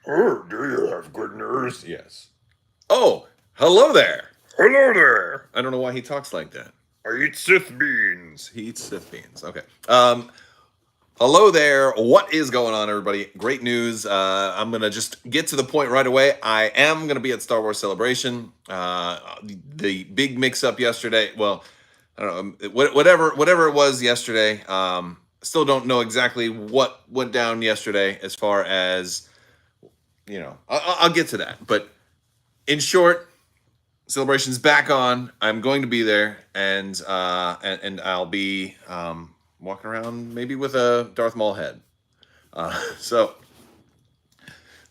Oh, do you have good news? Yes. Oh, hello there. Hello there. I don't know why he talks like that. I eat Sith beans. He eats Sith beans. Okay. Hello there. What is going on, everybody? Great news. I'm going to just get to the point right away. I am going to be at Star Wars Celebration. The big mix up yesterday. Well, I don't know. Whatever it was yesterday. Still don't know exactly what went down yesterday as far as, I'll get to that. But in short, Celebration's back on. I'm going to be there, and I'll be walking around maybe with a Darth Maul head. So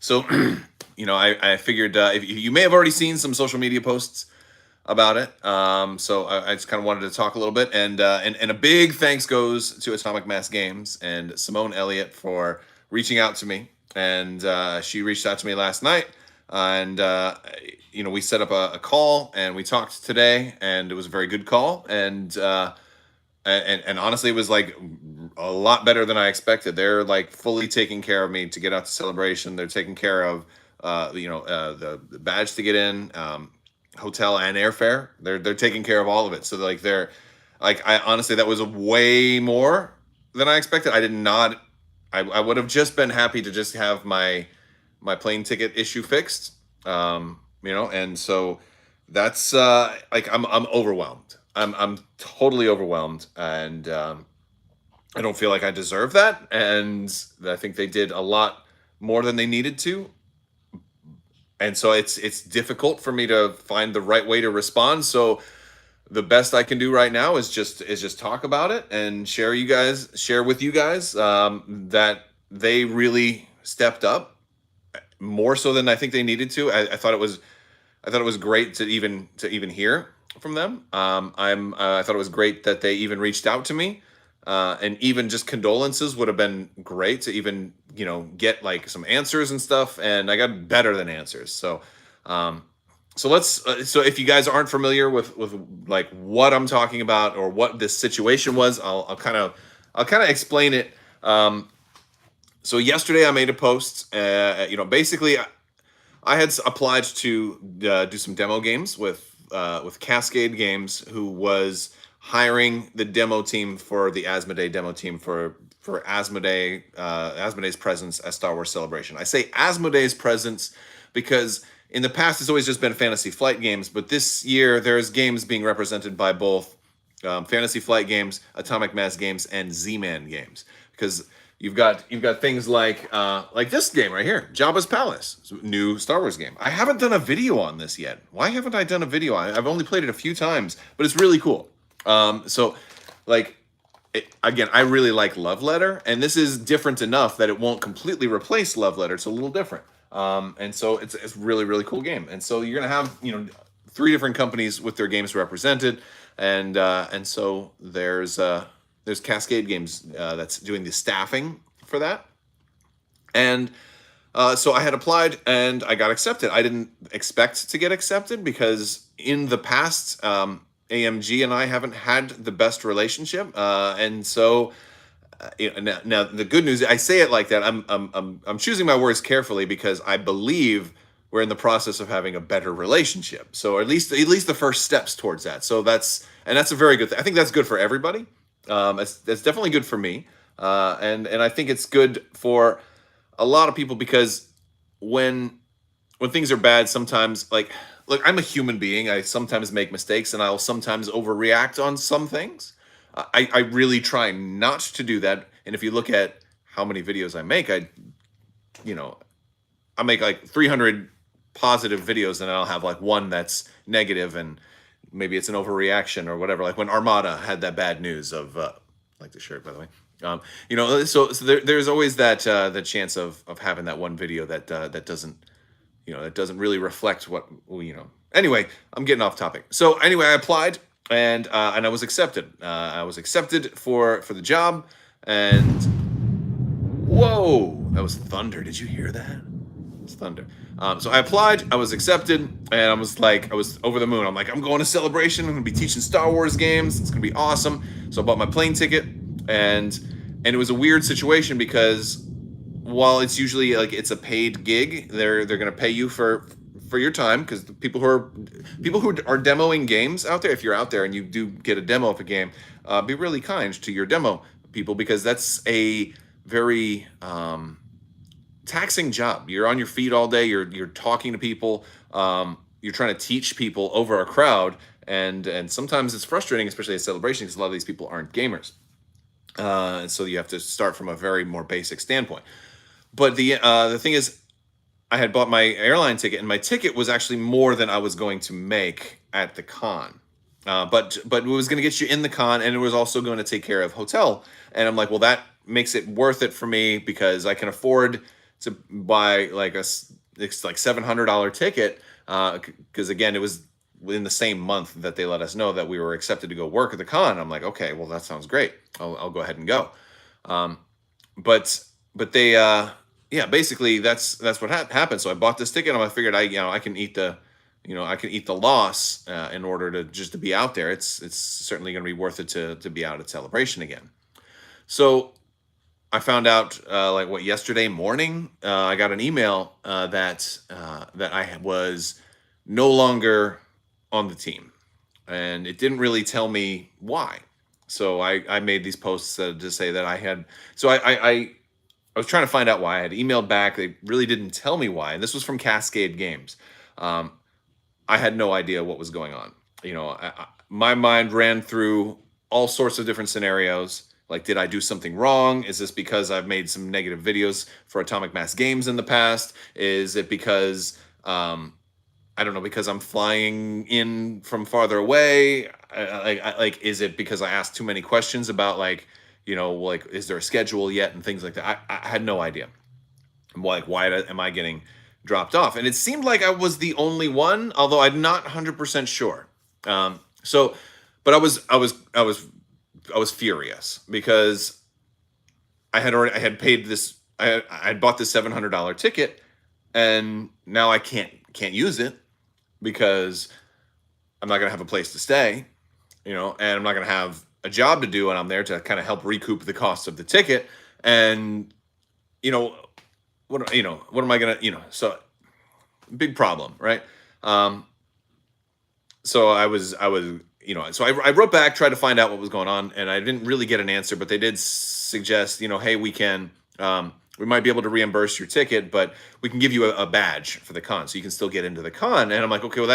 I figured if you may have already seen some social media posts about it. So I just kind of wanted to talk a little bit, and a big thanks goes to Atomic Mass Games and Simone Elliott for reaching out to me, and she reached out to me last night, and we set up a call and we talked today, and it was a very good call, and honestly, it was like a lot better than I expected. They're like fully taking care of me to get out to Celebration. They're taking care of the badge to get in, hotel and airfare. They're taking care of all of it. So they're like, I honestly, that was way more than I expected. I did not. I would have just been happy to just have my plane ticket issue fixed. And so that's like I'm overwhelmed. I'm totally overwhelmed, and I don't feel like I deserve that. And I think they did a lot more than they needed to, and so it's difficult for me to find the right way to respond. So the best I can do right now is just talk about it and share with you guys that they really stepped up more so than I think they needed to. I thought it was great to even hear from them. I thought it was great that they even reached out to me, and even just condolences would have been great to even get like some answers and stuff. And I got better than answers. So if you guys aren't familiar with like what I'm talking about or what this situation was, I'll kind of explain it. So yesterday I made a post. Basically I had applied to do some demo games with Cascade Games, who was hiring the demo team for the Asmodee demo team for Asmodee's presence at Star Wars Celebration. I say Asmodee's presence because in the past it's always just been Fantasy Flight Games, but this year there's games being represented by both Fantasy Flight Games, Atomic Mass Games, and Z-Man Games, because you've got things like this game right here, Jabba's Palace, new Star Wars game. I haven't done a video on this yet. Why haven't I done a video on it? I've only played it a few times, but it's really cool. Again, I really like Love Letter, and this is different enough that it won't completely replace Love Letter. It's a little different, and so it's really, really cool game. And so you're gonna have 3 different companies with their games represented, and so there's Cascade Games that's doing the staffing for that. And so I had applied and I got accepted. I didn't expect to get accepted because in the past, AMG and I haven't had the best relationship. And so now the good news, I say it like that. I'm choosing my words carefully because I believe we're in the process of having a better relationship. So at least the first steps towards that. So that's a very good thing. I think that's good for everybody. It's definitely good for me, and I think it's good for a lot of people, because when things are bad, sometimes, like, look, I'm a human being. I sometimes make mistakes, and I'll sometimes overreact on some things. I really try not to do that. And if you look at how many videos I make, I make like 300 positive videos, and I'll have like one that's negative, and maybe it's an overreaction or whatever. Like when Armada had that bad news of, like the shirt, by the way. So there's always that chance of having that one video that doesn't, that doesn't really reflect what. Anyway, I'm getting off topic. So anyway, I applied, and I was accepted. I was accepted for the job, and whoa, that was thunder. Did you hear that? It's thunder. So I applied, I was accepted, and I was over the moon. I'm like, I'm going to Celebration. I'm going to be teaching Star Wars games. It's going to be awesome. So I bought my plane ticket, and it was a weird situation because while it's usually like it's a paid gig, they're going to pay you for your time, because the people who are demoing games out there, if you're out there and you do get a demo of a game, be really kind to your demo people, because that's a very taxing job. You're on your feet all day. You're talking to people. You're trying to teach people over a crowd, and sometimes it's frustrating, especially at Celebration, because a lot of these people aren't gamers. And so you have to start from a very more basic standpoint. But the thing is, I had bought my airline ticket, and my ticket was actually more than I was going to make at the con. But it was going to get you in the con, and it was also going to take care of hotel. And I'm like, well, that makes it worth it for me, because I can afford to buy like it's like $700 ticket. Because again, it was within the same month that they let us know that we were accepted to go work at the con. I'm like, okay, well, that sounds great. I'll go ahead and go. But they, yeah, basically that's what happened. So I bought this ticket, and I figured I can eat the loss in order to just to be out there. It's certainly going to be worth it to be out at Celebration again. So I found out yesterday morning, I got an email that I was no longer on the team, and it didn't really tell me why. So I made these posts to say that I had. So I was trying to find out why. I had emailed back. They really didn't tell me why, and this was from Cascade Games. I had no idea what was going on. My mind ran through all sorts of different scenarios. Like, did I do something wrong? Is this because I've made some negative videos for Atomic Mass Games in the past? Is it because, I don't know, because I'm flying in from farther away? Is it because I asked too many questions about, is there a schedule yet and things like that? I had no idea. Why am I getting dropped off? And it seemed like I was the only one, although I'm not 100% sure. But I was furious, because I had paid this. I had bought this $700 ticket, and now I can't use it, because I'm not gonna have a place to stay, and I'm not gonna have a job to do, and I'm there to kind of help recoup the cost of the ticket. And what am I gonna so big problem, right? So I wrote back, tried to find out what was going on, and I didn't really get an answer, but they did suggest, hey, we might be able to reimburse your ticket, but we can give you a badge for the con, so you can still get into the con. And I'm like, okay, well,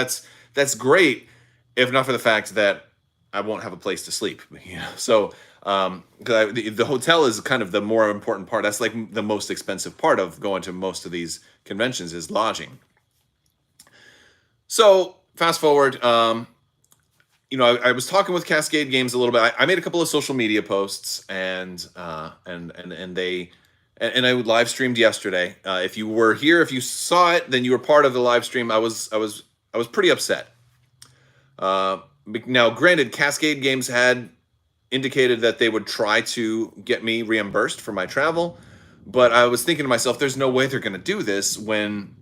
that's great, if not for the fact that I won't have a place to sleep. So the hotel is kind of the more important part. That's like the most expensive part of going to most of these conventions, is lodging. So fast forward, I was talking with Cascade Games a little bit. I made a couple of social media posts, and I live streamed yesterday. If you were here, if you saw it, then you were part of the live stream. I was pretty upset. Now, granted, Cascade Games had indicated that they would try to get me reimbursed for my travel, but I was thinking to myself, there's no way they're going to do this when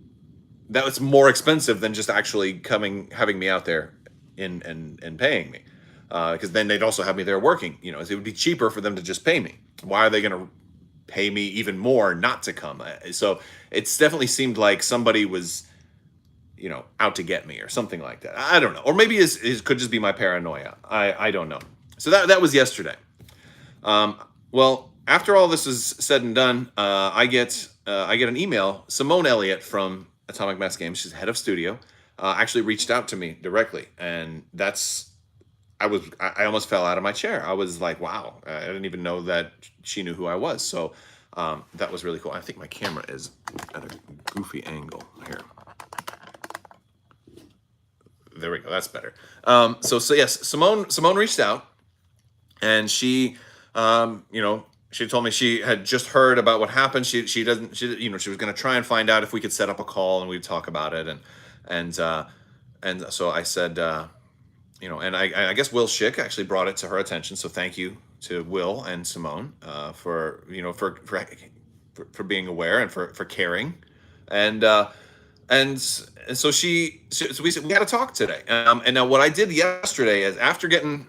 that was more expensive than just actually having me out there and paying me, because then they'd also have me there working. It would be cheaper for them to just pay me. Why are they going to pay me even more not to come? So it's definitely seemed like somebody was out to get me or something like that. I don't know. Or maybe it could just be my paranoia. I don't know. So that was yesterday. Well, after all this is said and done, I get an email. Simone Elliott from Atomic Mass Games, she's head of studio, actually reached out to me directly, and I almost fell out of my chair. I was like, wow, I didn't even know that she knew who I was. So that was really cool. I think my camera is at a goofy angle here. There we go. That's better. So yes, Simone reached out, and she, she told me she had just heard about what happened. She was going to try and find out if we could set up a call and we'd talk about it. And so I said, and I guess Will Schick actually brought it to her attention. So thank you to Will and Simone for being aware and for caring. And so we said we got to talk today. And now what I did yesterday is, after getting,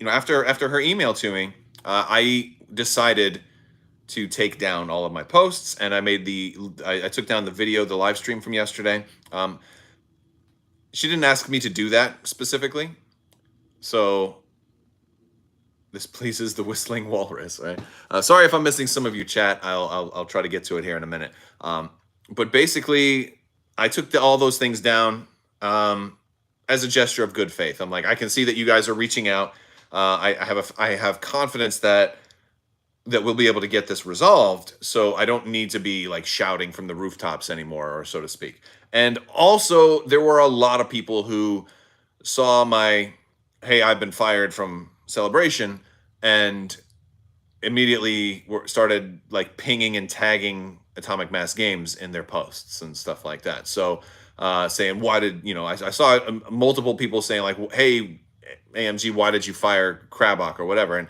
after her email to me, I decided to take down all of my posts, and I took down the video, the live stream from yesterday. She didn't ask me to do that specifically, so this pleases the whistling walrus, right? Sorry if I'm missing some of you, chat. I'll try to get to it here in a minute. But basically, I took all those things down as a gesture of good faith. I'm like, I can see that you guys are reaching out. I have confidence that we'll be able to get this resolved. So I don't need to be like shouting from the rooftops anymore, or so to speak. And also, there were a lot of people who saw my, hey, I've been fired from Celebration, and immediately started like pinging and tagging Atomic Mass Games in their posts and stuff like that. So saying, why did, I saw multiple people saying like, hey, AMG, why did you fire Crabbok or whatever? And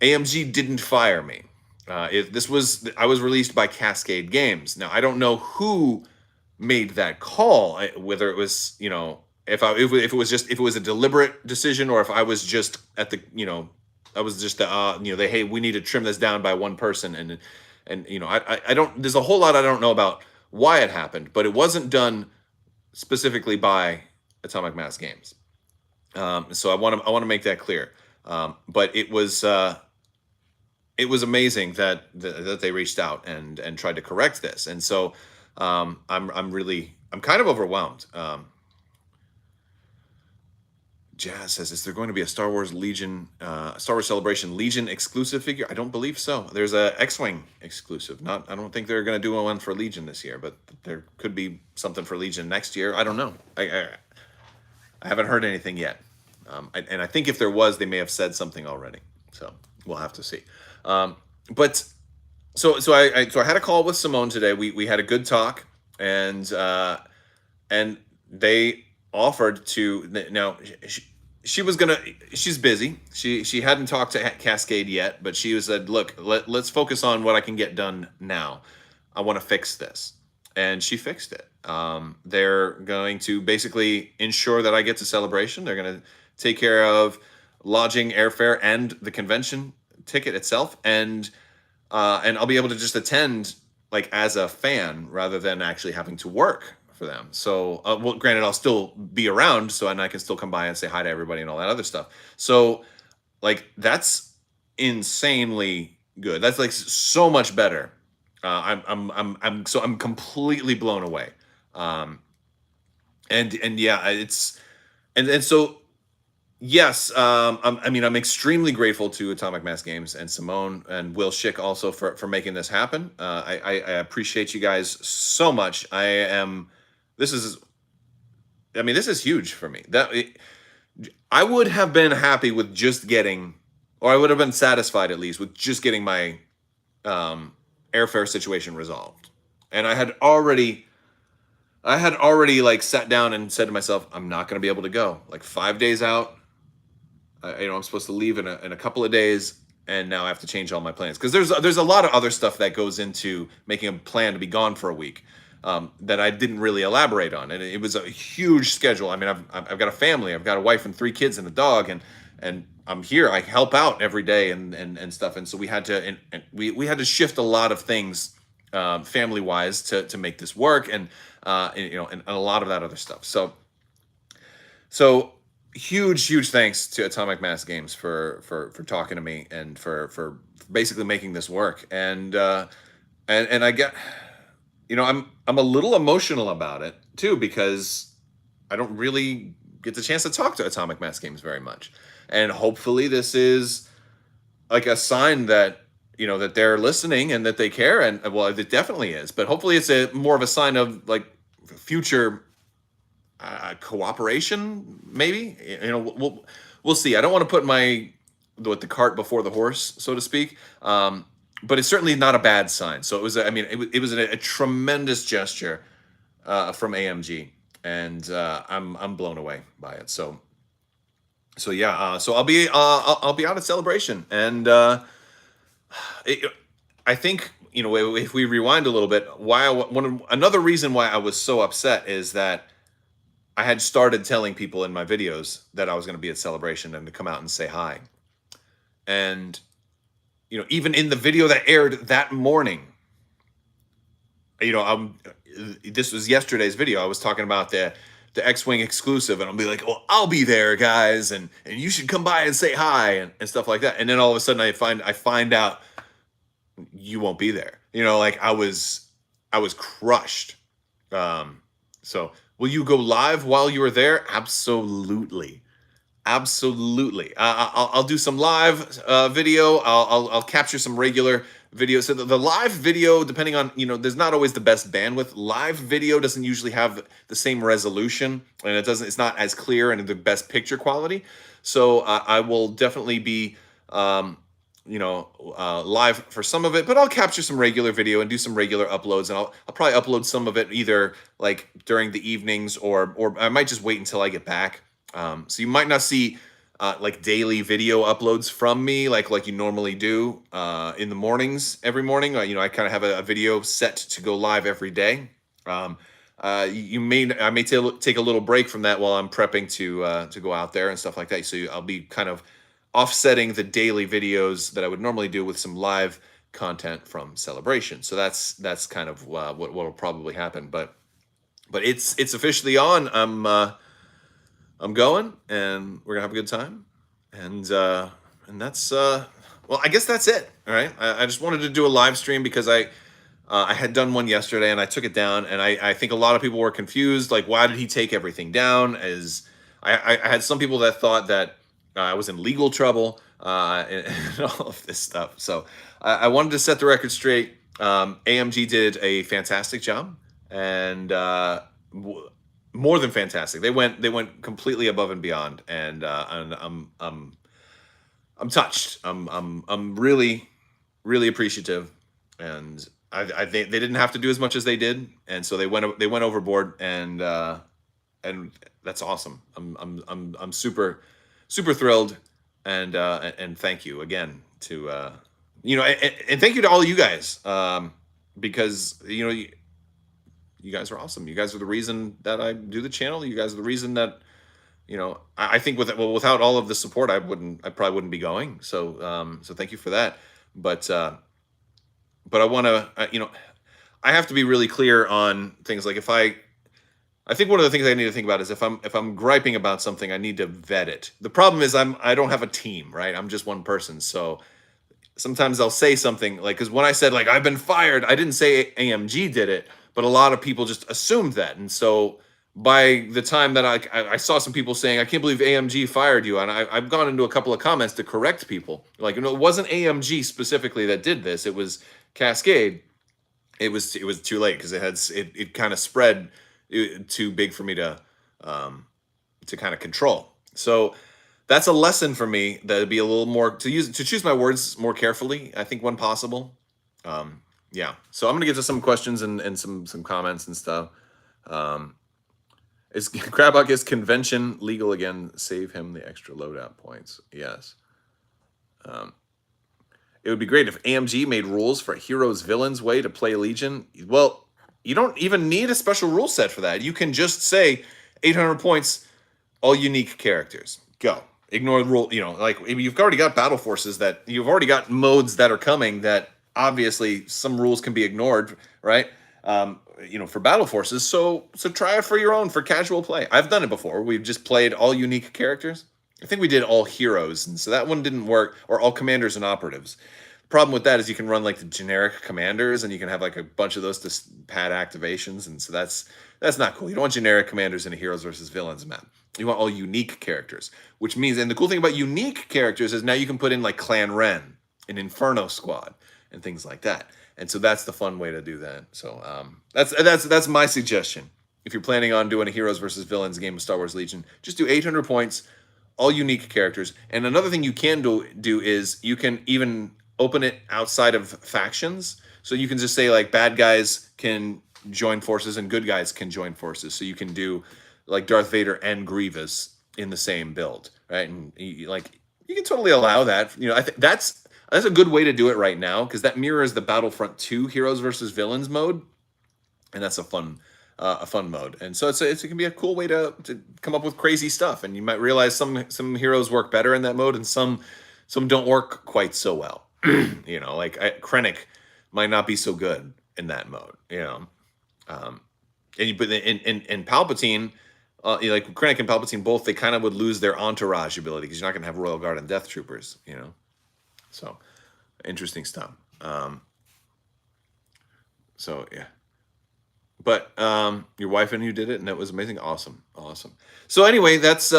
AMG didn't fire me. I was released by Cascade Games. Now, I don't know who made that call, whether it was, if it was a deliberate decision, or if I was just at the, I was just hey, we need to trim this down by one person, and I don't. There's a whole lot I don't know about why it happened, but it wasn't done specifically by Atomic Mass Games. So I want to make that clear. But it was amazing that they reached out and tried to correct this, and so I'm kind of overwhelmed. Jazz says, is there going to be a Star Wars Celebration Legion exclusive figure? I don't believe so. There's a X-Wing exclusive. I don't think they're going to do one for Legion this year, but there could be something for Legion next year. I don't know. I haven't heard anything yet. And I think if there was, they may have said something already. So we'll have to see. But so I had a call with Simone today. We had a good talk, and they offered to, now she's busy. She hadn't talked to Cascade yet, but she said, look, let's focus on what I can get done now. I want to fix this. And she fixed it. They're going to basically ensure that I get to Celebration. They're going to take care of lodging, airfare, and the convention ticket itself. And I'll be able to just attend like as a fan rather than actually having to work for them. So, well, granted, I'll still be around, and I can still come by and say hi to everybody and all that other stuff. So, like, that's insanely good. That's like so much better. I'm completely blown away. And yeah, so yes, I'm extremely grateful to Atomic Mass Games and Simone and Will Schick also for making this happen. I appreciate you guys so much. This is huge for me. I would have been happy with just getting, or I would have been satisfied at least with just getting my airfare situation resolved. And I had already like sat down and said to myself, I'm not going to be able to go. Like 5 days out, I'm supposed to leave in a couple of days, and now I have to change all my plans, because there's a lot of other stuff that goes into making a plan to be gone for a week that I didn't really elaborate on, and it was a huge schedule. I mean, I've got a family, I've got a wife and 3 kids and a dog, and I'm here. I help out every day and stuff, and so we had to we had to shift a lot of things family wise to make this work, and a lot of that other stuff. So huge thanks to Atomic Mass Games for talking to me and for basically making this work. And I get, I'm a little emotional about it too, because I don't really get the chance to talk to Atomic Mass Games very much. And hopefully this is like a sign that, that they're listening and that they care. And well, it definitely is, but hopefully it's more of a sign of like future cooperation, maybe. We'll see. I don't want to put the cart before the horse, so to speak. But it's certainly not a bad sign. So it was. It was a tremendous gesture from AMG, and I'm blown away by it. So yeah. So I'll be out at Celebration, and I think, if we rewind a little bit, another reason why I was so upset is that I had started telling people in my videos that I was going to be at Celebration and to come out and say hi. And even in the video that aired that morning, this was yesterday's video. I was talking about the X-Wing exclusive, and I'll be like, "Oh, I'll be there, guys, and you should come by and say hi and stuff like that." And then all of a sudden, I find out you won't be there. Like I was crushed. So will you go live while you were there? Absolutely. Absolutely. I'll do some live video. I'll capture some regular video. So the live video, depending on, there's not always the best bandwidth. Live video doesn't usually have the same resolution, and it's not as clear and the best picture quality. So I will definitely be, live for some of it, but I'll capture some regular video and do some regular uploads, and I'll probably upload some of it either like during the evenings or I might just wait until I get back. So you might not see like daily video uploads from me like you normally do in the mornings every morning. I kind of have a video set to go live every day. I may take a little break from that while I'm prepping to go out there and stuff like that. So I'll be kind of offsetting the daily videos that I would normally do with some live content from Celebration. So that's kind of what will probably happen. But it's officially on. I'm going, and we're gonna have a good time, and that's well, I guess that's it. All right, I just wanted to do a live stream because I had done one yesterday and I took it down, and I think a lot of people were confused, like why did he take everything down? As I had some people that thought that I was in legal trouble and all of this stuff. So I wanted to set the record straight. AMG did a fantastic job, and more than fantastic. They went completely above and beyond, and I'm touched. I'm really appreciative, and I think they didn't have to do as much as they did, and so they went overboard, and that's awesome. I'm super thrilled, and thank you again to and thank you to all of you guys, because you guys are awesome. You guys are the reason that I do the channel. You guys are the reason that, I think without all of the support, I probably wouldn't be going. So, so thank you for that. But I want to, I have to be really clear on things. Like I think one of the things I need to think about is if I'm griping about something, I need to vet it. The problem is I don't have a team, right? I'm just one person. So sometimes I'll say something like, because when I said like I've been fired, I didn't say AMG did it. But a lot of people just assumed that. And so by the time that I saw some people saying, I can't believe AMG fired you. And I've gone into a couple of comments to correct people. Like, it wasn't AMG specifically that did this. It was Cascade. It was too late because it kind of spread too big for me to kind of control. So that's a lesson for me that would be a little more to choose my words more carefully, I think, when possible. Yeah, so I'm gonna get to some questions and some comments and stuff. Is Crabbok, is convention legal again? Save him the extra loadout points. Yes. It would be great if AMG made rules for heroes villains way to play Legion. Well, you don't even need a special rule set for that. You can just say 800 points, all unique characters. Go. Ignore the rule. Like you've already got battle forces that you've already got modes that are coming that. Obviously, some rules can be ignored, right? For battle forces. So try it for your own, for casual play. I've done it before. We've just played all unique characters. I think we did all heroes, and so that one didn't work, or all commanders and operatives. The problem with that is you can run like the generic commanders, and you can have like a bunch of those to pad activations, and so that's not cool. You don't want generic commanders in a heroes versus villains map. You want all unique characters, which means, and the cool thing about unique characters is now you can put in like Clan Ren, an Inferno squad, and things like that. And so that's the fun way to do that. So that's my suggestion. If you're planning on doing a heroes versus villains game of Star Wars Legion, just do 800 points, all unique characters. And another thing you can do is you can even open it outside of factions. So you can just say like bad guys can join forces and good guys can join forces. So you can do like Darth Vader and Grievous in the same build, right? And you can totally allow that. I think that's a good way to do it right now, because that mirrors the Battlefront 2 Heroes versus Villains mode, and that's a fun mode. And so it can be a cool way to come up with crazy stuff. And you might realize some heroes work better in that mode, and some don't work quite so well. You know, like Krennic might not be so good in that mode. You know, and you but in Palpatine, you know, like Krennic and Palpatine both, they kind of would lose their entourage ability because you're not going to have Royal Guard and Death Troopers. You know, so interesting stuff. So yeah. But your wife and you did it, and it was amazing. Awesome. So anyway, that's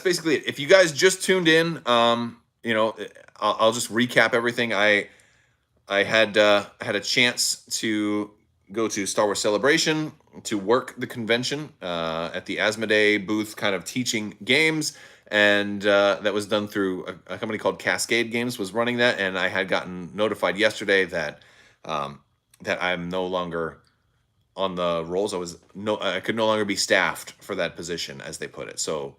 basically it. If you guys just tuned in, you know, I'll just recap everything. I had a chance to go to Star Wars Celebration to work the convention at the Asmodee booth, kind of teaching games, and that was done through a company called Cascade Games was running that, and I had gotten notified yesterday that that I'm no longer on the rolls. I could no longer be staffed for that position, as they put it. So,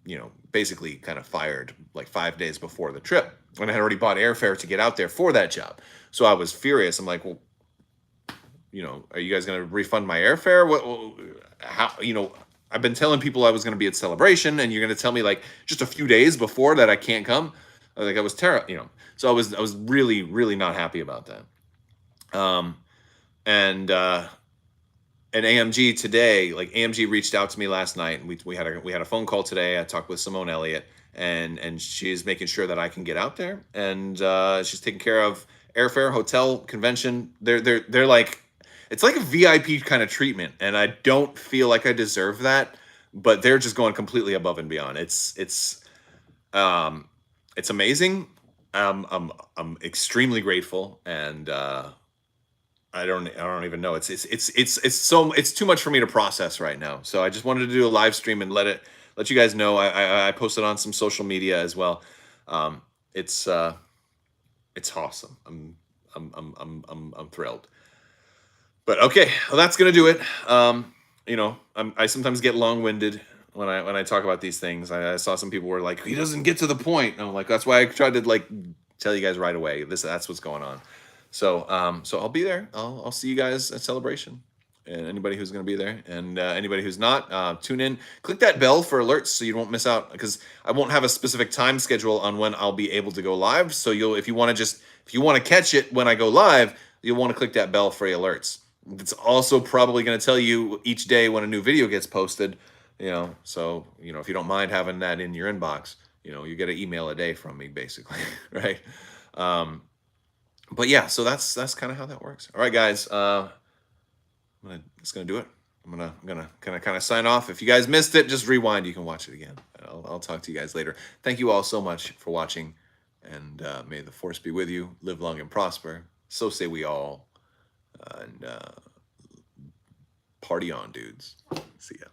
you know, basically kind of fired like 5 days before the trip, and I had already bought airfare to get out there for that job. So I was furious. I'm like, well, you know, are you guys going to refund my airfare? How, you know, I've been telling people I was going to be at Celebration, and you're going to tell me like just a few days before that I can't come. Like I was terrible, you know. So I was really, really not happy about that. And AMG today, like AMG reached out to me last night, and we had a phone call today. I talked with Simone Elliott, and she's making sure that I can get out there, and she's taking care of airfare, hotel, convention. They're like, it's like a VIP kind of treatment, and I don't feel like I deserve that, but they're just going completely above and beyond. It's amazing. I'm extremely grateful, and I don't even know. It's too much for me to process right now. So I just wanted to do a live stream and let you guys know. I posted on some social media as well. It's awesome. I'm thrilled. But okay, well, that's gonna do it. You know, I sometimes get long-winded when I talk about these things. I saw some people were like, he doesn't get to the point. And I'm like, that's why I tried to like tell you guys right away. That's what's going on. So I'll be there. I'll see you guys at Celebration, and anybody who's going to be there, and anybody who's not, tune in. Click that bell for alerts so you won't miss out, because I won't have a specific time schedule on when I'll be able to go live. So if you want to catch it when I go live, you'll want to click that bell for alerts. It's also probably going to tell you each day when a new video gets posted. You know, so you know, if you don't mind having that in your inbox, you know, you get an email a day from me, basically, right? But yeah, so that's kind of how that works. All right, guys, that's gonna do it. I'm gonna kind of sign off. If you guys missed it, just rewind. You can watch it again. I'll talk to you guys later. Thank you all so much for watching, and may the force be with you. Live long and prosper. So say we all. And party on, dudes. See ya.